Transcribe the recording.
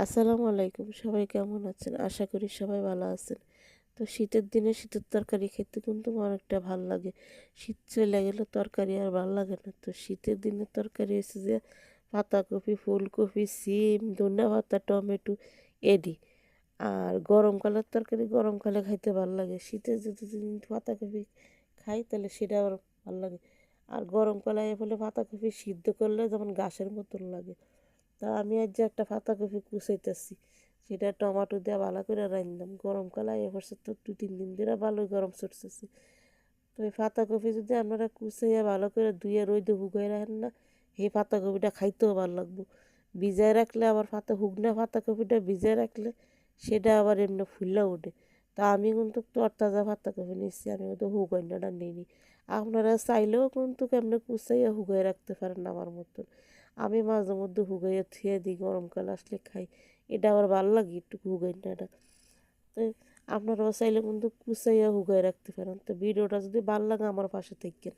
আসসালামু আলাইকুম। সবাই কেমন আছেন? আশা করি সবাই ভালো আছেন। তো শীতের দিনে শীতের তরকারি খেতে কিন্তু আমার অনেকটা ভাল লাগে। শীত চলে গেলে তরকারি আর ভাল লাগে না। তো শীতের দিনের তরকারি হচ্ছে যে পাতাকপি, ফুলকপি, সিম, ধনিয়া পাতা, টমেটো এডি। আর গরমকালের তরকারি গরমকালে খাইতে ভাল লাগে। শীতে যদি পাতাকপি খাই তাহলে সেটা আবার ভাল লাগে। আর গরমকালে বলে পাতাকপি সিদ্ধ করলে যেমন ঘাসের মতন লাগে। তা আমি আজ যে একটা পাতাকপি কুচাইতেছি, সেটা টমেটো দিয়ে ভালো করে রাঁধলাম। গরমকালে এবার তো 2-3 দিন ধরে ভালোই গরম চড়তেছে। তো এই পাতাকপি যদি আপনারা কুচাইয়া ভালো করে ধুয়ে রোদে শুকাই রাখেন না, এই পাতাকপিটা খাইতেও ভালো লাগবো। ভিজায় রাখলে আবার শুকনা পাতাকপিটা ভিজায় রাখলে সেটা আবার এমনি ফুললা ওঠে। তা আমি কিন্তু তরতাজা পাতাকপি নিচ্ছি, আমি কিন্তু শুকাইনাটা নিইনি। আপনারা চাইলেও কিন্তু এমনি কুচাইয়া শুকাই রাখতে পারেন আমার মতন। আমি মাঝে মধ্যে শুকাইয়া থুয়ে দিই, গরমকাল আসলে খাই। এটা আবার ভালো লাগে একটু শুকাইনাটা। তো আপনারাও চাইলে কিন্তু কুচাইয়া শুকাই রাখতে পারেন। তো ভিডিওটা যদি ভালো লাগে আমার পাশে থাকেন।